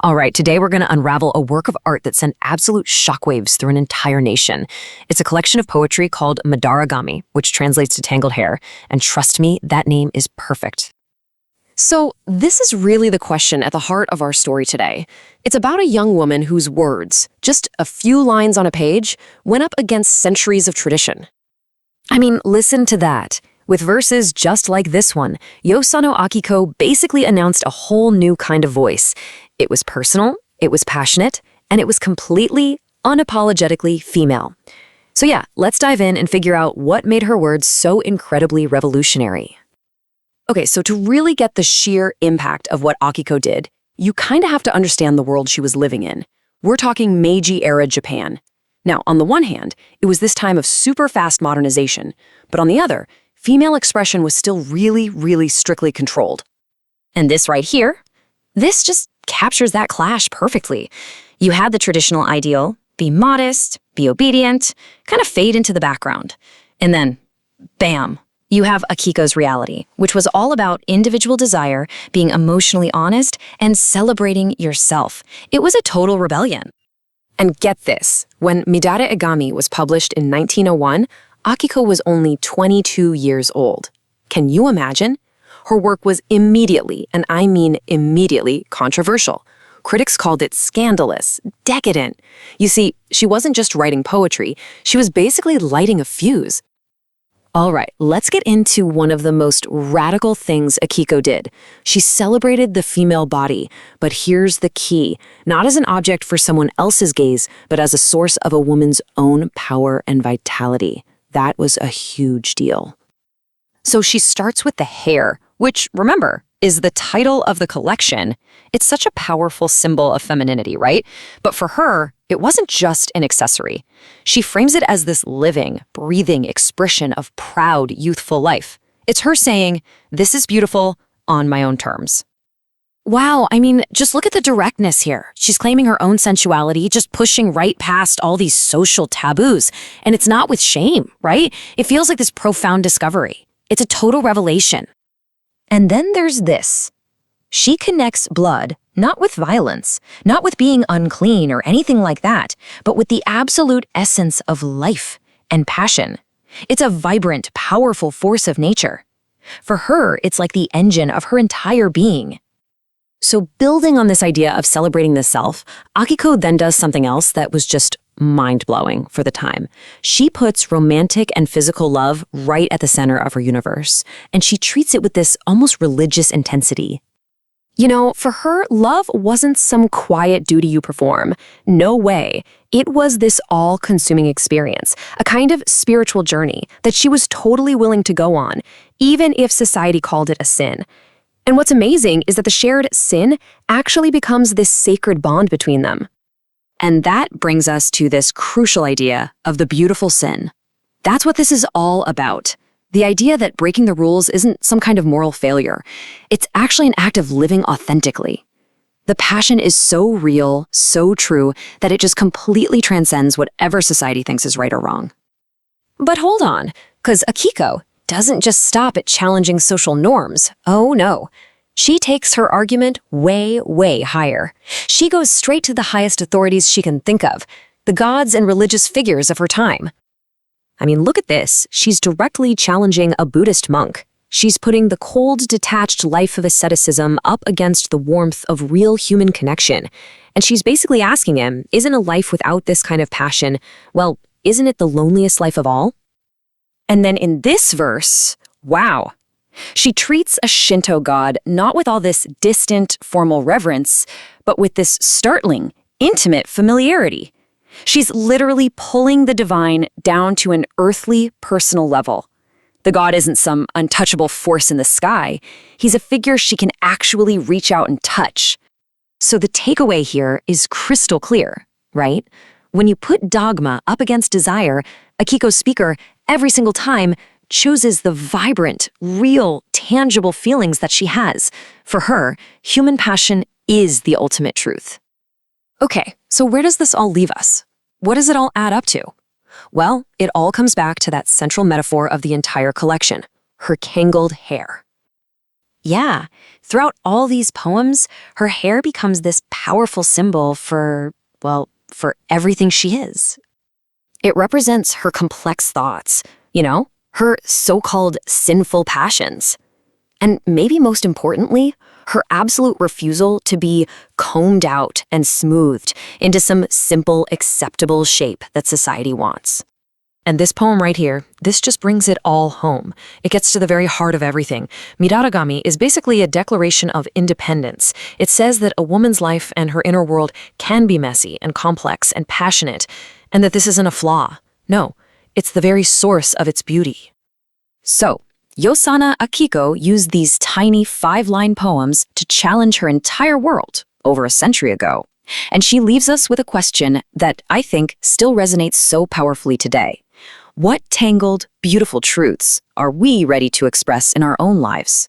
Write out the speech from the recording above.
All right, today we're going to unravel a work of art that sent absolute shockwaves through an entire nation. It's a collection of poetry called Midaregami, which translates to Tangled Hair, and trust me, that name is perfect. So, this is really the question at the heart of our story today. It's about a young woman whose words, just a few lines on a page, went up against centuries of tradition. I mean, listen to that. With verses just like this one, Yosano Akiko basically announced a whole new kind of voice. It was personal, it was passionate, and it was completely, unapologetically female. So yeah, let's dive in and figure out what made her words so incredibly revolutionary. Okay, so to really get the sheer impact of what Akiko did, you kind of have to understand the world she was living in. We're talking Meiji-era Japan. Now, on the one hand, it was this time of super fast modernization, but on the other, female expression was still really strictly controlled. And this right here, this just captures that clash perfectly. You had the traditional ideal, be modest, be obedient, kind of fade into the background. And then, bam, you have Akiko's reality, which was all about individual desire, being emotionally honest, and celebrating yourself. It was a total rebellion. And get this, when Midaregami was published in 1901, Akiko was only 22 years old. Can you imagine? Her work was immediately, and I mean immediately, controversial. Critics called it scandalous, decadent. You see, she wasn't just writing poetry, she was basically lighting a fuse. All right, let's get into one of the most radical things Akiko did. She celebrated the female body, but here's the key. Not as an object for someone else's gaze, but as a source of a woman's own power and vitality. That was a huge deal. So she starts with the hair, which, remember, is the title of the collection. It's such a powerful symbol of femininity, right? But for her, it wasn't just an accessory. She frames it as this living, breathing expression of proud, youthful life. It's her saying, "This is beautiful on my own terms." Wow, I mean, just look at the directness here. She's claiming her own sensuality, just pushing right past all these social taboos. And it's not with shame, right? It feels like this profound discovery. It's a total revelation. And then there's this. She connects blood, not with violence, not with being unclean or anything like that, but with the absolute essence of life and passion. It's a vibrant, powerful force of nature. For her, it's like the engine of her entire being. So building on this idea of celebrating the self, Akiko then does something else that was just mind-blowing for the time. She puts romantic and physical love right at the center of her universe, and she treats it with this almost religious intensity. You know, for her, love wasn't some quiet duty you perform. No way. It was this all-consuming experience, a kind of spiritual journey that she was totally willing to go on, even if society called it a sin. And what's amazing is that the shared sin actually becomes this sacred bond between them. And that brings us to this crucial idea of the beautiful sin. That's what this is all about. The idea that breaking the rules isn't some kind of moral failure. It's actually an act of living authentically. The passion is so real, so true, that it just completely transcends whatever society thinks is right or wrong. But hold on, because Akiko doesn't just stop at challenging social norms. Oh no. She takes her argument way higher. She goes straight to the highest authorities she can think of, the gods and religious figures of her time. I mean, look at this. She's directly challenging a Buddhist monk. She's putting the cold, detached life of asceticism up against the warmth of real human connection. And she's basically asking him, isn't a life without this kind of passion, well, isn't it the loneliest life of all? And then in this verse, wow. She treats a Shinto god not with all this distant, formal reverence, but with this startling, intimate familiarity. She's literally pulling the divine down to an earthly, personal level. The god isn't some untouchable force in the sky. He's a figure she can actually reach out and touch. So the takeaway here is crystal clear, right? When you put dogma up against desire, Akiko's speaker, every single time, chooses the vibrant, real, tangible feelings that she has. For her, human passion is the ultimate truth. Okay, so where does this all leave us? What does it all add up to? Well, it all comes back to that central metaphor of the entire collection, her tangled hair. Yeah, throughout all these poems, her hair becomes this powerful symbol for, well, for everything she is. It represents her complex thoughts, her so-called sinful passions. And maybe most importantly, her absolute refusal to be combed out and smoothed into some simple, acceptable shape that society wants. And this poem right here, this just brings it all home. It gets to the very heart of everything. Midaregami is basically a declaration of independence. It says that a woman's life and her inner world can be messy and complex and passionate, and that this isn't a flaw. No, it's the very source of its beauty. So, Yosana Akiko used these tiny 5-line poems to challenge her entire world over a century ago. And she leaves us with a question that I think still resonates so powerfully today. What tangled, beautiful truths are we ready to express in our own lives?